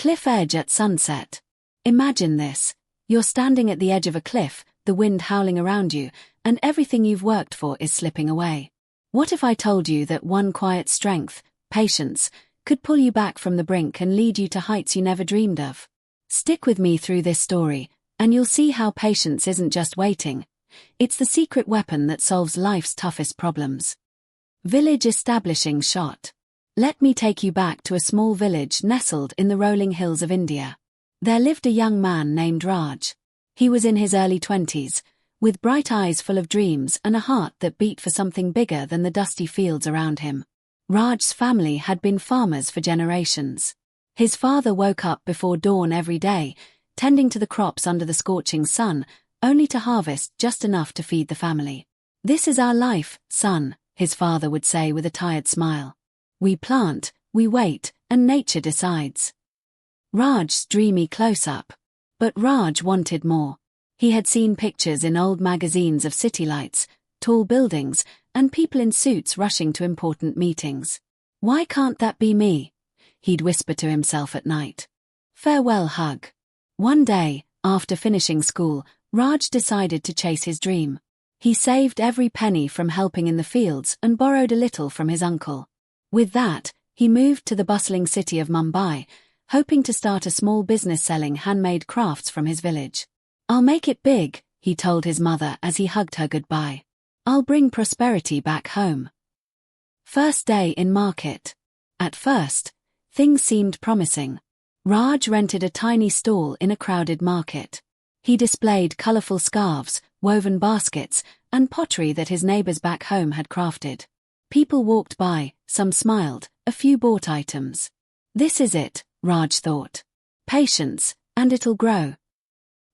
Cliff edge at sunset. Imagine this. You're standing at the edge of a cliff, the wind howling around you, and everything you've worked for is slipping away. What if I told you that one quiet strength, patience, could pull you back from the brink and lead you to heights you never dreamed of? Stick with me through this story, and you'll see how patience isn't just waiting. It's the secret weapon that solves life's toughest problems. Village establishing shot. Let me take you back to a small village nestled in the rolling hills of India. There lived a young man named Raj. He was in his early 20s, with bright eyes full of dreams and a heart that beat for something bigger than the dusty fields around him. Raj's family had been farmers for generations. His father woke up before dawn every day, tending to the crops under the scorching sun, only to harvest just enough to feed the family. "This is our life, son," his father would say with a tired smile. "We plant, we wait, and nature decides." Raj's dreamy close-up. But Raj wanted more. He had seen pictures in old magazines of city lights, tall buildings, and people in suits rushing to important meetings. "Why can't that be me?" he'd whisper to himself at night. Farewell hug. One day, after finishing school, Raj decided to chase his dream. He saved every penny from helping in the fields and borrowed a little from his uncle. With that, he moved to the bustling city of Mumbai, hoping to start a small business selling handmade crafts from his village. "I'll make it big," he told his mother as he hugged her goodbye. "I'll bring prosperity back home." First day in market. At first, things seemed promising. Raj rented a tiny stall in a crowded market. He displayed colorful scarves, woven baskets, and pottery that his neighbors back home had crafted. People walked by, some smiled, a few bought items. This is it, Raj thought. Patience, and it'll grow.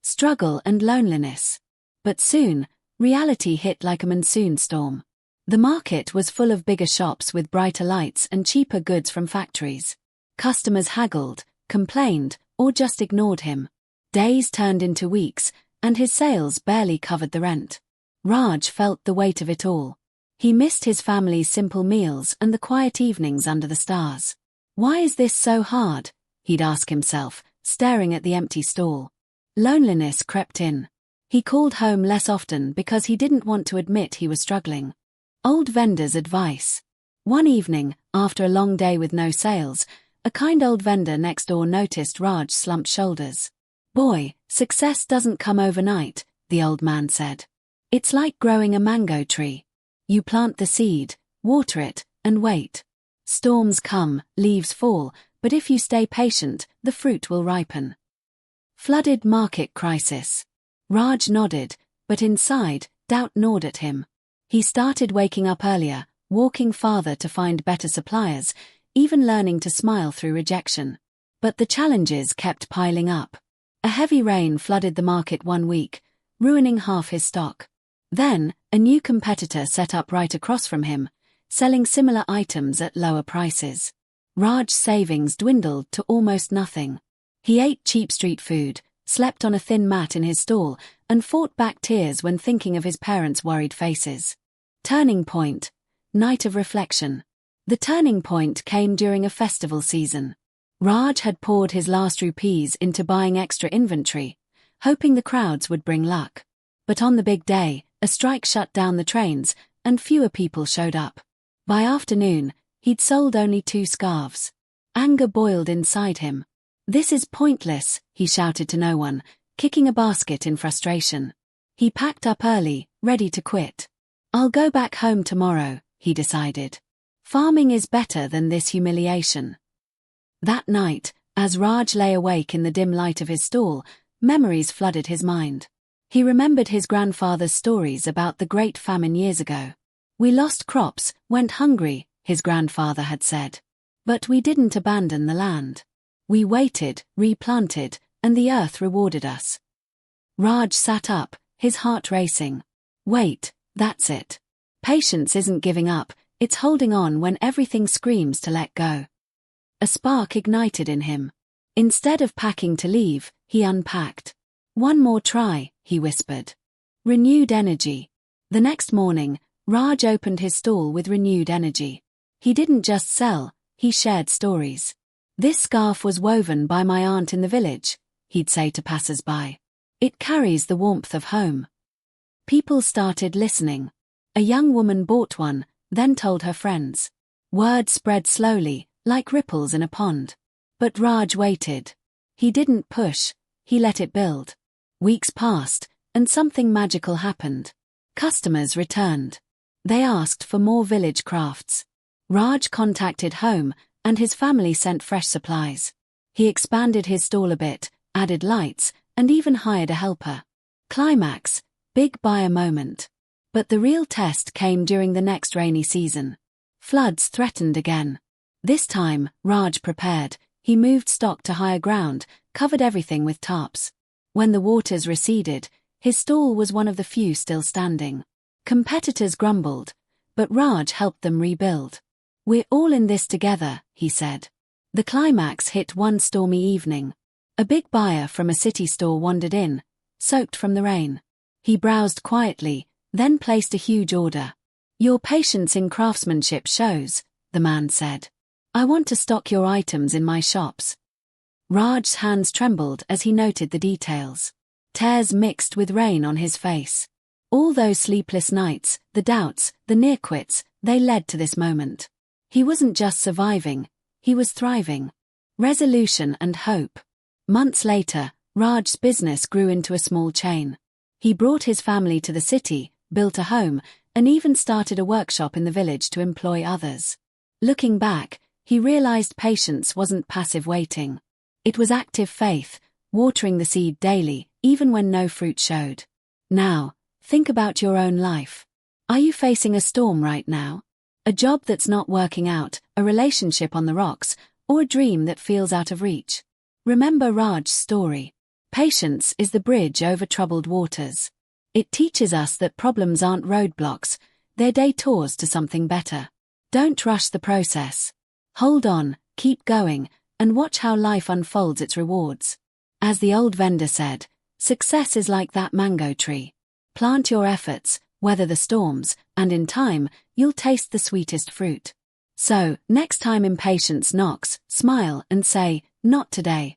Struggle and loneliness. But soon, reality hit like a monsoon storm. The market was full of bigger shops with brighter lights and cheaper goods from factories. Customers haggled, complained, or just ignored him. Days turned into weeks, and his sales barely covered the rent. Raj felt the weight of it all. He missed his family's simple meals and the quiet evenings under the stars. "Why is this so hard?" he'd ask himself, staring at the empty stall. Loneliness crept in. He called home less often because he didn't want to admit he was struggling. Old vendors' advice. One evening, after a long day with no sales, a kind old vendor next door noticed Raj's slumped shoulders. "Boy, success doesn't come overnight," the old man said. "It's like growing a mango tree. You plant the seed, water it, and wait. Storms come, leaves fall, but if you stay patient, the fruit will ripen." Flooded market crisis. Raj nodded, but inside, doubt gnawed at him. He started waking up earlier, walking farther to find better suppliers, even learning to smile through rejection. But the challenges kept piling up. A heavy rain flooded the market one week, ruining half his stock. Then, a new competitor set up right across from him, selling similar items at lower prices. Raj's savings dwindled to almost nothing. He ate cheap street food, slept on a thin mat in his stall, and fought back tears when thinking of his parents' worried faces. Turning point. Night of reflection. The turning point came during a festival season. Raj had poured his last rupees into buying extra inventory, hoping the crowds would bring luck. But on the big day, a strike shut down the trains, and fewer people showed up. By afternoon, he'd sold only 2 scarves. Anger boiled inside him. "This is pointless," he shouted to no one, kicking a basket in frustration. He packed up early, ready to quit. "I'll go back home tomorrow," he decided. "Farming is better than this humiliation." That night, as Raj lay awake in the dim light of his stall, memories flooded his mind. He remembered his grandfather's stories about the Great Famine years ago. "We lost crops, went hungry," his grandfather had said. "But we didn't abandon the land. We waited, replanted, and the earth rewarded us." Raj sat up, his heart racing. Wait, that's it. Patience isn't giving up, it's holding on when everything screams to let go. A spark ignited in him. Instead of packing to leave, he unpacked. "One more try," he whispered. Renewed energy. The next morning, Raj opened his stall with renewed energy. He didn't just sell, he shared stories. "This scarf was woven by my aunt in the village," he'd say to passers-by. "It carries the warmth of home." People started listening. A young woman bought one, then told her friends. Word spread slowly, like ripples in a pond. But Raj waited. He didn't push, he let it build. Weeks passed, and something magical happened. Customers returned. They asked for more village crafts. Raj contacted home, and his family sent fresh supplies. He expanded his stall a bit, added lights, and even hired a helper. Climax, big buyer moment. But the real test came during the next rainy season. Floods threatened again. This time, Raj prepared. He moved stock to higher ground, covered everything with tarps. When the waters receded, his stall was one of the few still standing. Competitors grumbled, but Raj helped them rebuild. "We're all in this together," he said. The climax hit one stormy evening. A big buyer from a city store wandered in, soaked from the rain. He browsed quietly, then placed a huge order. "Your patience in craftsmanship shows," the man said. "I want to stock your items in my shops." Raj's hands trembled as he noted the details. Tears mixed with rain on his face. All those sleepless nights, the doubts, the near-quits, they led to this moment. He wasn't just surviving, he was thriving. Resolution and hope. Months later, Raj's business grew into a small chain. He brought his family to the city, built a home, and even started a workshop in the village to employ others. Looking back, he realized patience wasn't passive waiting. It was active faith, watering the seed daily, even when no fruit showed. Now, think about your own life. Are you facing a storm right now? A job that's not working out, a relationship on the rocks, or a dream that feels out of reach? Remember Raj's story. Patience is the bridge over troubled waters. It teaches us that problems aren't roadblocks, they're detours to something better. Don't rush the process. Hold on, keep going, and watch how life unfolds its rewards. As the old vendor said, success is like that mango tree. Plant your efforts, weather the storms, and in time, you'll taste the sweetest fruit. So, next time impatience knocks, smile and say, "Not today."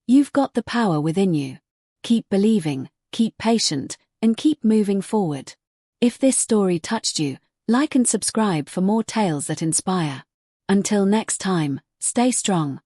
You've got the power within you. Keep believing, keep patient, and keep moving forward. If this story touched you, like and subscribe for more tales that inspire. Until next time, stay strong.